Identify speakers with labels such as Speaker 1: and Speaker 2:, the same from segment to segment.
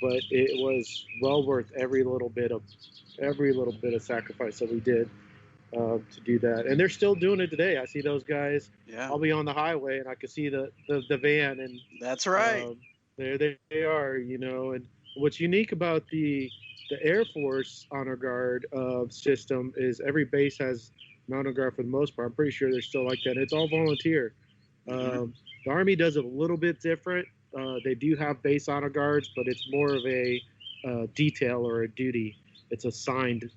Speaker 1: but it was well worth every little bit of sacrifice that we did to do that. And they're still doing it today. I see those guys.
Speaker 2: Yeah.
Speaker 1: I'll be on the highway and I can see the van, and
Speaker 2: that's right.
Speaker 1: There they are, you know. And what's unique about the Air Force Honor Guard system is every base has an honor guard for the most part. I'm pretty sure they're still like that. It's all volunteer. The Army does it a little bit different. They do have base honor guards, but it's more of a detail or a duty. It's assigned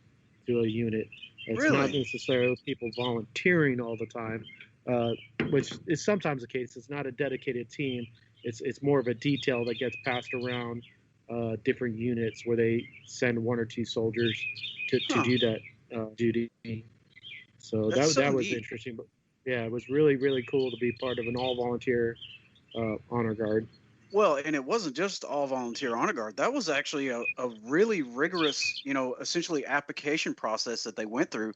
Speaker 1: to a unit. It's not necessarily people volunteering all the time, which is sometimes the case. It's not a dedicated team. It's more of a detail that gets passed around different units where they send 1 or 2 soldiers to do that duty. So that was interesting. But yeah, it was really, really cool to be part of an all-volunteer honor guard.
Speaker 2: Well, and it wasn't just all volunteer honor guard. That was actually a really rigorous, essentially application process that they went through.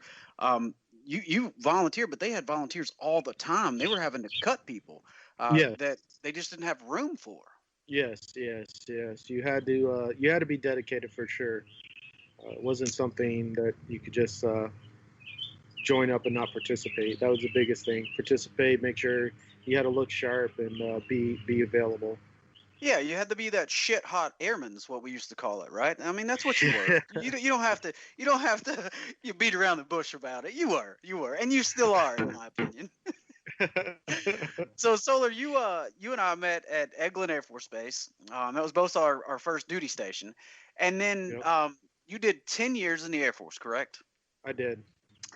Speaker 2: You volunteer, but they had volunteers all the time. They were having to cut people that they just didn't have room for.
Speaker 1: Yes. You had to be dedicated for sure. It wasn't something that you could just join up and not participate. That was the biggest thing. Participate, make sure you had to look sharp and be available.
Speaker 2: Yeah, you had to be that shit hot airman is what we used to call it, right? I mean, that's what you were. You don't have to you beat around the bush about it. You were, and you still are, in my opinion. So Soler, you and I met at Eglin Air Force Base. That was both our first duty station, and then you did 10 years in the Air Force, correct?
Speaker 1: I did.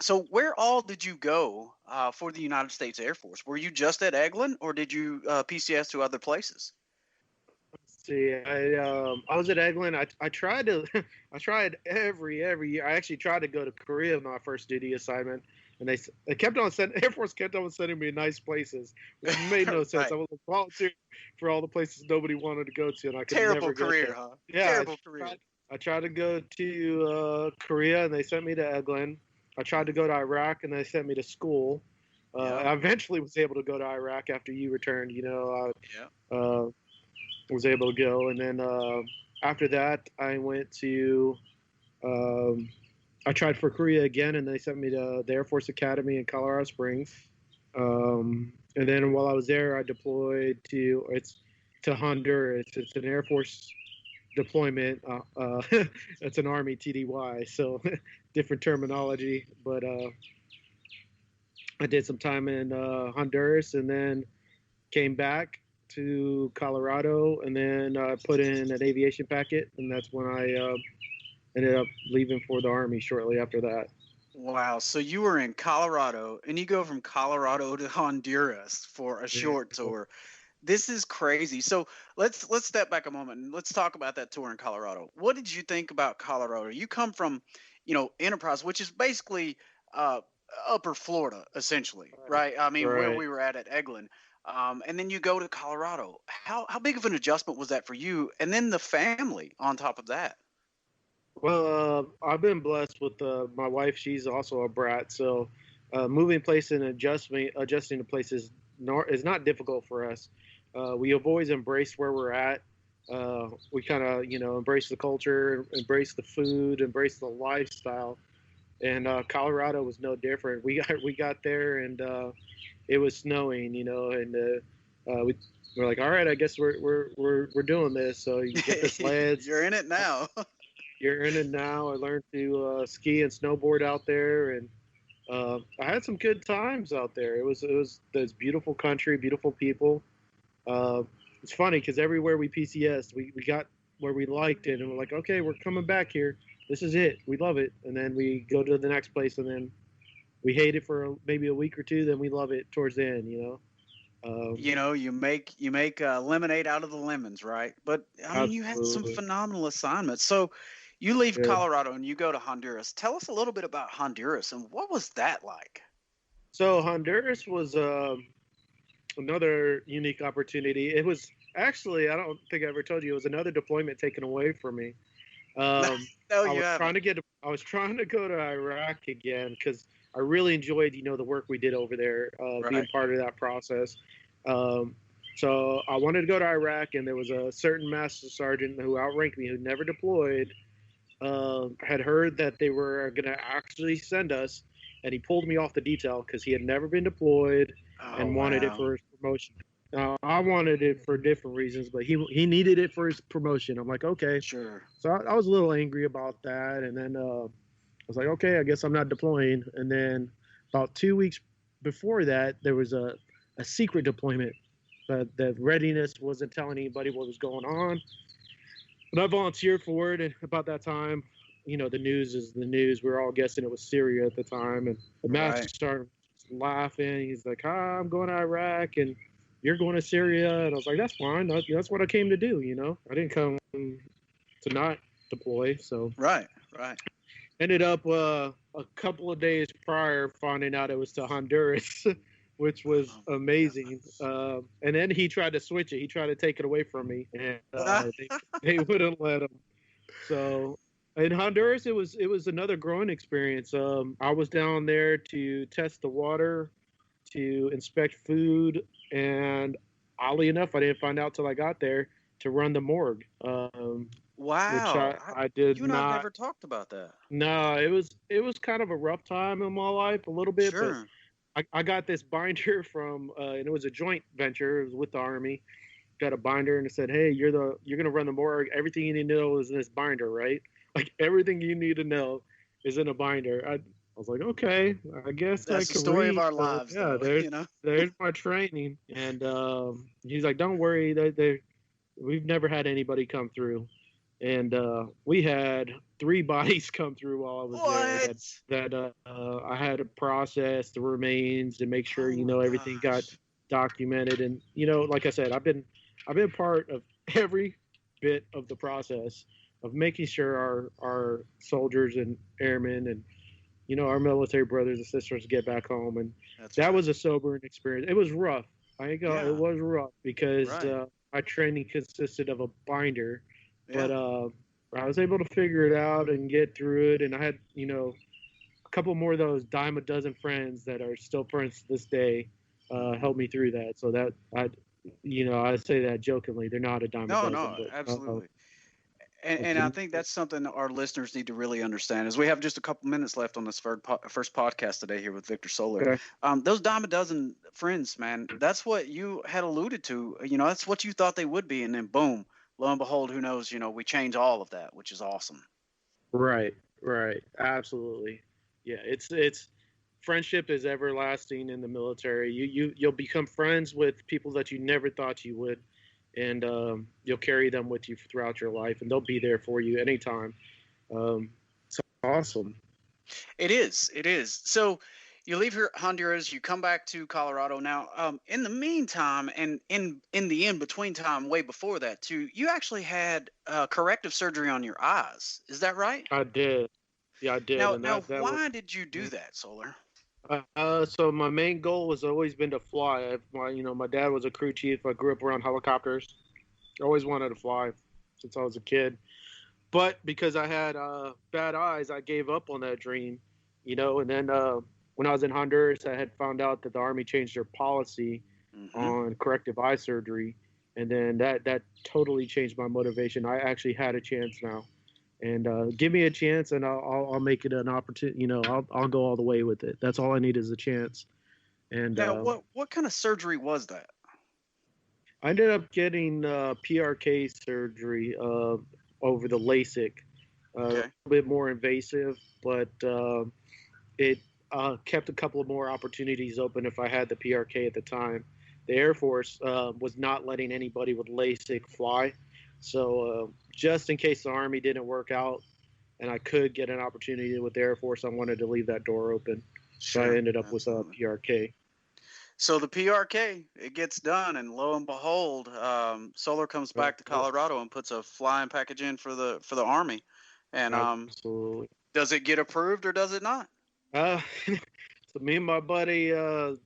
Speaker 2: So where all did you go for the United States Air Force? Were you just at Eglin, or did you PCS to other places?
Speaker 1: See, I was at Eglin. I tried every year. I actually tried to go to Korea on my first duty assignment, and they Air Force kept on sending me nice places, which made no sense. Right. I was a volunteer for all the places nobody wanted to go to, and I could never go
Speaker 2: career,
Speaker 1: there.
Speaker 2: Huh?
Speaker 1: Yeah,
Speaker 2: terrible career.
Speaker 1: I tried to go to Korea, and they sent me to Eglin. I tried to go to Iraq, and they sent me to school. I eventually was able to go to Iraq after you returned. Was able to go, and then after that I went to I tried for Korea again, and they sent me to the Air Force Academy in Colorado Springs, and then while I was there I deployed to Honduras. It's an Air Force deployment. It's an Army TDY, so different terminology, but I did some time in Honduras and then came back to Colorado, and then put in an aviation packet, and that's when I ended up leaving for the Army shortly after that.
Speaker 2: Wow. So you were in Colorado, and you go from Colorado to Honduras for a short tour. This is crazy. So let's step back a moment and let's talk about that tour in Colorado. What did you think about Colorado? You come from, Enterprise, which is basically upper Florida, essentially, right? I mean, where we were at Eglin. And then you go to Colorado. How big of an adjustment was that for you? And then the family on top of that.
Speaker 1: Well, I've been blessed with my wife. She's also a brat. So moving place and adjusting to places is not difficult for us. We have always embraced where we're at. We kind of, embrace the culture, embrace the food, embrace the lifestyle. And Colorado was no different. We got there, and it was snowing, and we're like, all right, I guess we're doing this. So you get the sleds.
Speaker 2: You're in it now.
Speaker 1: You're in it now. I learned to ski and snowboard out there, and I had some good times out there. It was this beautiful country, beautiful people. It's funny because everywhere we PCS, we got where we liked it, and we're like, okay, we're coming back here. This is it. We love it. And then we go to the next place, and then we hate it for maybe a week or two. Then we love it towards the end,
Speaker 2: you make lemonade out of the lemons, right? But I mean, you had some phenomenal assignments. So you leave Colorado and you go to Honduras. Tell us a little bit about Honduras and what was that like?
Speaker 1: So Honduras was another unique opportunity. It was actually, I don't think I ever told you, it was another deployment taken away from me. I was trying to go to Iraq again because I really enjoyed, the work we did over there, being part of that process. So I wanted to go to Iraq, and there was a certain master sergeant who outranked me, who never deployed, had heard that they were going to actually send us, and he pulled me off the detail because he had never been deployed
Speaker 2: Oh,
Speaker 1: and wanted it
Speaker 2: wow.
Speaker 1: for his promotion. I wanted it for different reasons, but he needed it for his promotion. I'm like, okay.
Speaker 2: Sure.
Speaker 1: So I was a little angry about that, and then I was like, okay, I guess I'm not deploying. And then about 2 weeks before that, there was a secret deployment, but the readiness wasn't telling anybody what was going on. But I volunteered for it, and about that time, the news is the news. We were all guessing it was Syria at the time, and the master started laughing. He's like, I'm going to Iraq, and you're going to Syria. And I was like, that's fine. That's what I came to do, I didn't come to not deploy. So
Speaker 2: Right.
Speaker 1: ended up a couple of days prior finding out it was to Honduras, which was amazing. And then he tried to switch it. He tried to take it away from me, and they wouldn't let him. So in Honduras, it was another growing experience. I was down there to test the water, to inspect food, and oddly enough, I didn't find out till I got there, to run the morgue.
Speaker 2: Wow.
Speaker 1: Which I did
Speaker 2: you and
Speaker 1: not.
Speaker 2: I've never talked about that.
Speaker 1: No, it was kind of a rough time in my life, a little bit.
Speaker 2: Sure.
Speaker 1: But I got this binder from, and it was a joint venture. It was with the Army. Got a binder, and it said, "Hey, you're gonna run the morgue. Everything you need to know is in this binder, right? Like everything you need to know is in a binder." I was like, okay, I guess
Speaker 2: That's
Speaker 1: I
Speaker 2: the
Speaker 1: can
Speaker 2: story
Speaker 1: read.
Speaker 2: of our
Speaker 1: So,
Speaker 2: lives,
Speaker 1: yeah,
Speaker 2: though,
Speaker 1: there's my training. And he's like, "Don't worry, we've never had anybody come through." And we had 3 bodies come through while I was there. That I had to process the remains to make sure everything got documented. And like I said, I've been part of every bit of the process of making sure our soldiers and airmen and our military brothers and sisters get back home. And that was a sobering experience. It was rough. It was rough because my training consisted of a binder. But I was able to figure it out and get through it. And I had, a couple more of those dime a dozen friends that are still friends to this day helped me through that. So that I say that jokingly. They're not a dime a dozen.
Speaker 2: No,
Speaker 1: but,
Speaker 2: absolutely. And I think that's something our listeners need to really understand. As we have just a couple minutes left on this first podcast today here with Victor Soler.
Speaker 1: Okay.
Speaker 2: Those dime a dozen friends, man, that's what you had alluded to. That's what you thought they would be. And then boom, lo and behold, who knows, we change all of that, which is awesome.
Speaker 1: Right. Absolutely. Yeah. It's friendship is everlasting in the military. You'll become friends with people that you never thought you would. And you'll carry them with you throughout your life, and they'll be there for you anytime. It's awesome.
Speaker 2: It is. So you leave here Honduras, you come back to Colorado. Now, in the meantime, and in the in-between time, way before that too, you actually had corrective surgery on your eyes. Is that right?
Speaker 1: I did. Yeah, I did.
Speaker 2: Now, why did you do that, Soler?
Speaker 1: So my main goal has always been to fly. My dad was a crew chief. I grew up around helicopters. I always wanted to fly since I was a kid. But because I had bad eyes, I gave up on that dream. And then when I was in Honduras, I had found out that the Army changed their policy on corrective eye surgery, and then that totally changed my motivation. I actually had a chance now. And give me a chance, and I'll make it an opportunity. I'll go all the way with it. That's all I need is a chance. And
Speaker 2: now, what kind of surgery was that?
Speaker 1: I ended up getting PRK surgery over the LASIK. A little bit more invasive, but it kept a couple of more opportunities open if I had the PRK at the time. The Air Force was not letting anybody with LASIK fly. So just in case the Army didn't work out and I could get an opportunity with the Air Force, I wanted to leave that door open. So I ended up with PRK.
Speaker 2: So the PRK, it gets done, and lo and behold, Soler comes back to Colorado and puts a flying package in for the Army. And
Speaker 1: absolutely.
Speaker 2: Does it get approved or does it not?
Speaker 1: So me and my buddy,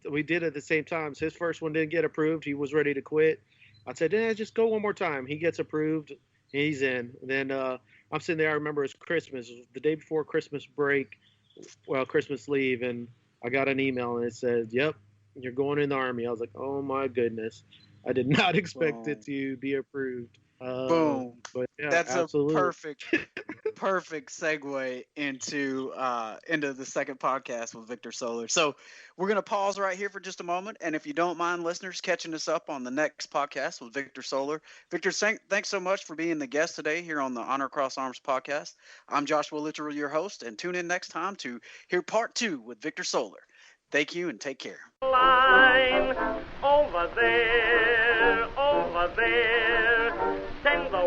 Speaker 1: we did it at the same time. So his first one didn't get approved. He was ready to quit. I said, just go one more time. He gets approved. He's in. And then I'm sitting there. I remember it was Christmas. It was the day before Christmas break, Christmas leave. And I got an email and it said, yep, you're going in the Army. I was like, oh my goodness. I did not expect
Speaker 2: Boom.
Speaker 1: it to be approved.
Speaker 2: Boom.
Speaker 1: But yeah,
Speaker 2: That's
Speaker 1: absolutely.
Speaker 2: a perfect segue into the second podcast with Victor Soler. So we're gonna pause right here for just a moment, and if you don't mind, listeners, catching us up on the next podcast with Victor Soler. Victor, thanks so much for being the guest today here on the Honor Cross Arms podcast. I'm Joshua Littrell, your host, and tune in next time to hear part 2 with Victor Soler. Thank you and take care.
Speaker 3: Line over there. Send the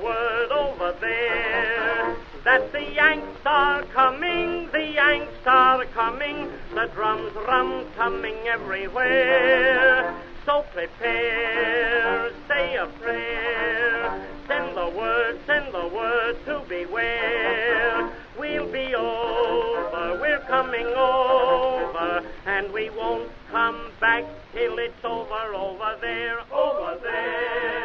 Speaker 3: word over there. That the Yanks are coming, the drums coming everywhere. So prepare, say a prayer. Send the word to beware. We'll be over, we're coming over, and we won't come back till it's over there, over there.